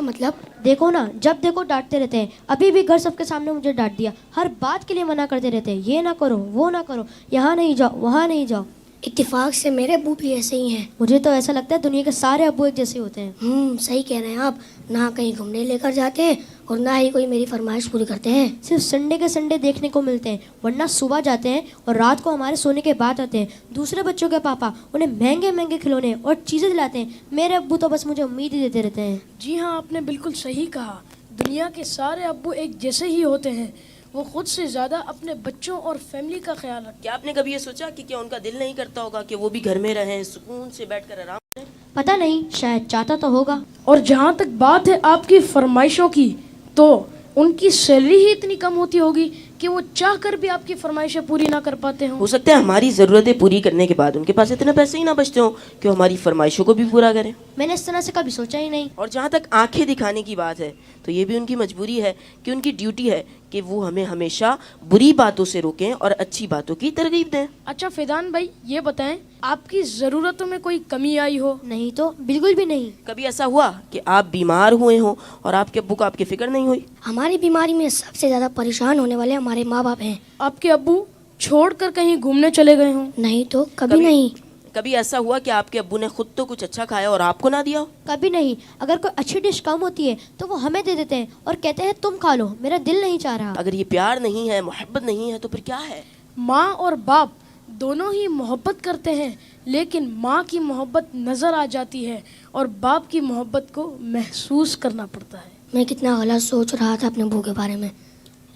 मतलब? देखो ना, जब देखो डांटते रहते हैं। अभी भी घर सबके सामने मुझे डांट दिया। हर बात के लिए मना करते रहते हैं, ये ना करो, वो ना करो, यहाँ नहीं जाओ, वहाँ नहीं जाओ। इत्तेफाक से मेरे अब्बू भी ऐसे ही हैं। मुझे तो ऐसा लगता है दुनिया के सारे अब्बू एक जैसे होते हैं। सही कह रहे हैं आप। ना कहीं घूमने लेकर जाते हैं और ना ही कोई मेरी फरमाइश पूरी करते हैं। सिर्फ संडे के संडे देखने को मिलते हैं, वरना सुबह जाते हैं और रात को हमारे सोने के बाद आते हैं। दूसरे बच्चों के पापा उन्हें महंगे महंगे खिलौने और चीज़ें दिलाते हैं। मेरे अब्बू तो बस मुझे उम्मीद ही देते रहते हैं। जी हाँ, आपने बिल्कुल सही कहा। दुनिया के सारे अब्बू एक जैसे ही होते हैं। वो खुद से ज़्यादा अपने बच्चों और फैमिली का ख्याल रखते हैं। क्या आपने कभी ये सोचा कि क्या उनका दिल नहीं करता होगा कि वो भी घर में रहें, सुकून से बैठकर आराम करें? पता नहीं, शायद चाहता तो होगा। और जहाँ तक बात है आपकी फरमाइशों की, तो उनकी सैलरी ही इतनी कम होती होगी कि वो चाह कर भी आपकी फरमाइशें पूरी ना कर पाते हों। हो सकता है हमारी ज़रूरतें पूरी करने के बाद उनके पास इतने पैसे ही ना बचते हों कि वो हमारी फरमाइशों को भी पूरा करें। मैंने इस तरह से कभी सोचा ही नहीं। और जहाँ तक आंखें दिखाने की बात है, तो ये भी उनकी मजबूरी है कि उनकी ड्यूटी है कि वो हमें हमेशा बुरी बातों से रोकें और अच्छी बातों की तरगीब दें। अच्छा फैजान भाई, ये बताएं, आपकी ज़रूरतों में कोई कमी आई हो? नहीं तो बिल्कुल भी नहीं। कभी ऐसा हुआ कि आप बीमार हुए हों और आपके अब्बू को आपकी फिक्र नहीं हुई? हमारी बीमारी में सबसे ज़्यादा परेशान होने वाले हमारे माँ बाप हैं। आपके अब्बू छोड़कर कहीं घूमने चले गए हों? नहीं तो कभी नहीं। कभी ऐसा हुआ कि आपके अब्बू ने खुद तो कुछ अच्छा खाया और आपको ना दिया हो? कभी नहीं। अगर कोई अच्छी डिश कम होती है तो वो हमें दे देते हैं और कहते हैं तुम खा लो, मेरा दिल नहीं चाह रहा। अगर ये प्यार नहीं है, मोहब्बत नहीं है, तो फिर क्या है? माँ और बाप दोनों ही मोहब्बत करते हैं, लेकिन माँ की मोहब्बत नज़र आ जाती है और बाप की मोहब्बत को महसूस करना पड़ता है। मैं कितना गलत सोच रहा था अपने अब्बू के बारे में।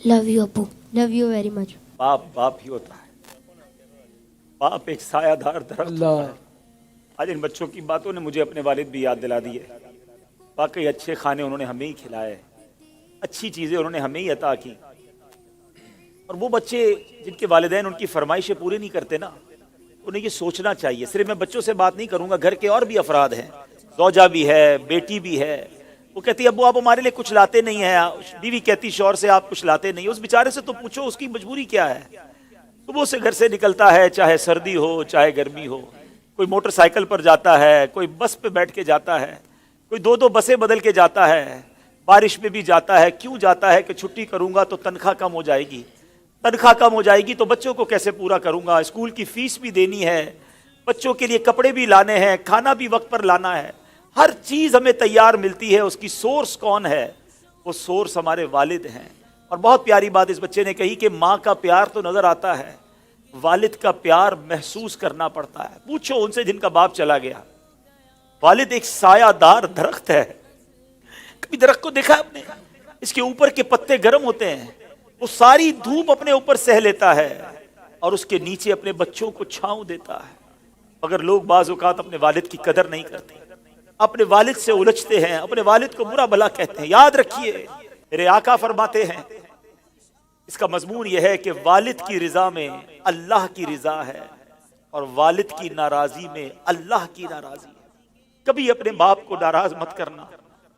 लव यू अब्बू। Love you very much. बाप बाप ही होता है। बाप एक सायादार दरख्त होता है। आज इन बच्चों की बातों ने मुझे अपने वालिद भी याद दिला दिए। वाकई अच्छे खाने उन्होंने हमें ही खिलाए, अच्छी चीज़ें उन्होंने हमें ही अता की। और वो बच्चे जिनके वालिदैन उनकी फरमाइशें पूरी नहीं करते ना, उन्हें ये सोचना चाहिए। सिर्फ मैं बच्चों से बात नहीं करूंगा, घर के और भी अफराद हैं, ज़ौजा भी है, बेटी भी है। वो कहती है अब्बू आप हमारे लिए कुछ लाते नहीं है। बीवी कहती शौहर से आप कुछ लाते नहीं। उस बेचारे से तो पूछो उसकी मजबूरी क्या है। सुबह से घर से निकलता है, चाहे सर्दी हो चाहे गर्मी हो। कोई मोटरसाइकिल पर जाता है, कोई बस पे बैठ के जाता है, कोई दो दो बसें बदल के जाता है, बारिश में भी जाता है। क्यों जाता है? कि छुट्टी करूंगा तो तनख्वाह कम हो जाएगी, तनख्वाह कम हो जाएगी तो बच्चों को कैसे पूरा करूंगा, स्कूल की फीस भी देनी है, बच्चों के लिए कपड़े भी लाने हैं, खाना भी वक्त पर लाना है। हर चीज़ हमें तैयार मिलती है। उसकी सोर्स कौन है? वो सोर्स हमारे वालिद हैं। और बहुत प्यारी बात इस बच्चे ने कही कि माँ का प्यार तो नजर आता है, वालिद का प्यार महसूस करना पड़ता है। पूछो उनसे जिनका बाप चला गया। वालिद एक सायादार दरख्त है। कभी दरख्त को देखा आपने? इसके ऊपर के पत्ते गर्म होते हैं, वो सारी धूप अपने ऊपर सह लेता है और उसके नीचे अपने बच्चों को छांव देता है। मगर लोग बाज़ औक़ात अपने वालिद की कदर नहीं करते, अपने वालिद से उलझते हैं, अपने वालिद को बुरा भला कहते हैं। याद रखिए, मेरे आका फरमाते हैं, इसका मजमून यह है कि वालिद की रिजा में अल्लाह की रिजा है और वालिद की नाराजी में अल्लाह की नाराजी है। कभी अपने बाप को नाराज मत करना।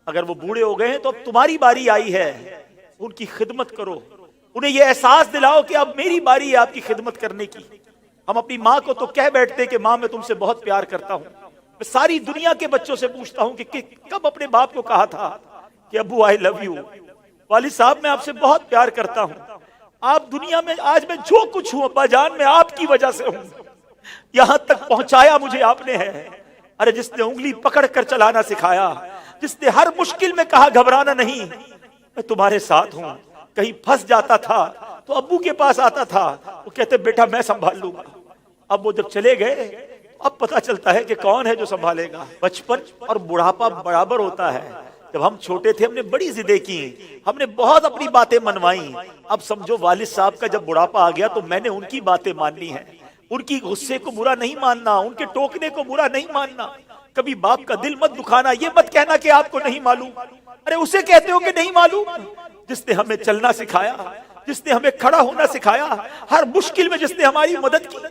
अगर वो बूढ़े हो गए हैं तो अब तुम्हारी बारी आई है, उनकी खिदमत करो। उन्हें यह एहसास दिलाओ कि अब मेरी बारी है आपकी खिदमत करने की। हम अपनी माँ को तो कह बैठते कि माँ मैं तुमसे बहुत प्यार करता हूँ। मैं सारी दुनिया के बच्चों से पूछता हूँ कि कब अपने बाप को कहा था कि अब्बू आई लव यू, वालिद साहब मैं आपसे बहुत प्यार करता हूँ। आप दुनिया में आज मैं जो कुछ हूँ अब्बा जान मैं आपकी वजह से हूँ। यहाँ तक पहुंचाया मुझे आपने है। अरे जिसने उंगली पकड़ कर चलाना सिखाया, जिसने हर मुश्किल में कहा घबराना नहीं, मैं तुम्हारे साथ हूँ। कहीं फंस जाता था तो अब्बू के पास आता था, वो कहते बेटा मैं संभाल लूंगा। अब वो जब चले गए अब पता चलता है कि कौन है जो संभालेगा। बचपन और बुढ़ापा बराबर होता है। जब हम छोटे थे हमने बड़ी जिदें की, हमने बहुत अपनी बातें मनवाई। अब समझो वालिद साहब का जब बुढ़ापा आ गया तो मैंने उनकी बातें माननी है। उनकी गुस्से को बुरा नहीं मानना, उनके टोकने को बुरा नहीं मानना। कभी बाप का दिल मत दुखाना। ये मत कहना कि आपको नहीं मालूम। अरे उसे कहते हो कि नहीं मालूम जिसने हमें चलना सिखाया, जिसने हमें खड़ा होना सिखाया, हर मुश्किल में जिसने हमारी मदद की।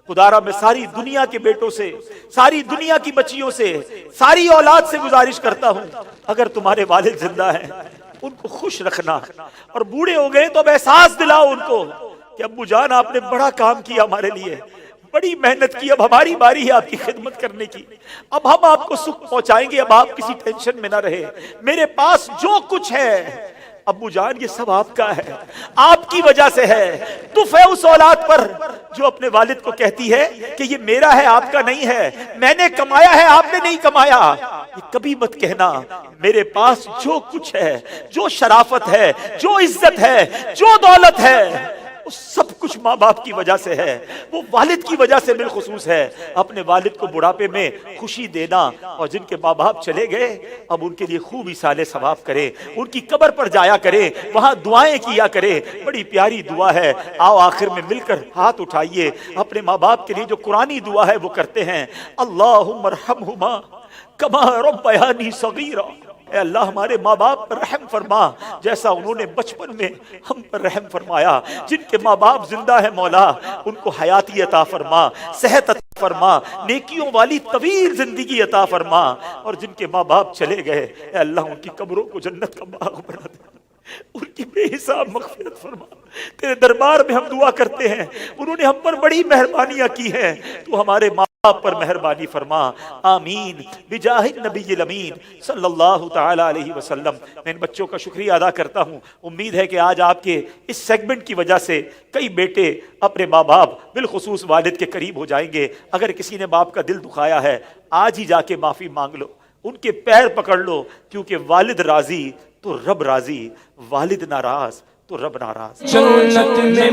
खुदारा मैं सारी दुनिया के बेटों से, सारी दुनिया की बच्चियों से, सारी औलाद से गुजारिश करता हूं, अगर तुम्हारे वालिद जिंदा हैं उनको खुश रखना। और बूढ़े हो गए तो अब एहसास दिलाओ उनको कि अब्बू जान आपने बड़ा काम किया हमारे लिए। بڑی محنت کی، اب ہماری باری ہے آپ کی خدمت کرنے کی، اب ہم آپ کو سکھ پہنچائیں گے، اب آپ کسی ٹینشن میں نہ رہے، میرے پاس جو کچھ ہے ابو جان یہ سب آپ کا ہے، آپ کی وجہ سے ہے۔ تف ہے اس اولاد پر جو اپنے والد کو کہتی ہے کہ یہ میرا ہے آپ کا نہیں ہے، میں نے کمایا ہے آپ نے نہیں کمایا۔ یہ کبھی مت کہنا میرے پاس جو کچھ ہے، جو شرافت ہے، جو عزت ہے، جو دولت ہے، وہ سب کچھ ماں باپ کی وجہ سے ہے، وہ والد کی وجہ سے بالخصوص ہے۔ اپنے والد کو بڑھاپے میں خوشی دینا، اور جن کے ماں باپ چلے گئے اب ان کے لیے خوب ایصال ثواب کرے، ان کی قبر پر جایا کرے، وہاں دعائیں کیا کرے، بڑی پیاری دعا ہے۔ آؤ آخر میں مل کر ہاتھ اٹھائیے، اپنے ماں باپ کے لیے جو قرآنی دعا ہے وہ کرتے ہیں۔ اللہم ارحمہما کما ربیانی صغیرا، اے اللہ ہمارے ماں باپ پر رحم فرما جیسا انہوں نے بچپن میں ہم پر رحم فرمایا۔ جن کے ماں باپ زندہ ہے مولا ان کو حیاتی عطا فرما، صحت عطا فرما، نیکیوں والی طویل زندگی عطا فرما، اور جن کے ماں باپ چلے گئے اے اللہ ان کی قبروں کو جنت کا باغ بنا دے، ان کی بے حساب مغفرت فرما۔ تیرے دربار میں ہم دعا کرتے ہیں، انہوں نے ہم پر بڑی مہربانیاں کی ہیں، تو ہمارے ماں باپ پر مہربانی فرما، آمین بجاہ النبی الامین صلی اللہ تعالی علیہ وسلم۔ میں ان بچوں کا شکریہ ادا کرتا ہوں، امید ہے کہ آج آپ کے اس سیگمنٹ کی وجہ سے کئی بیٹے اپنے ماں باپ بالخصوص والد کے قریب ہو جائیں گے۔ اگر کسی نے باپ کا دل دکھایا ہے آج ہی جا کے معافی مانگ لو، ان کے پیر پکڑ لو، کیونکہ والد راضی تو رب راضی، والد ناراض تو رب ناراض۔ جنت میں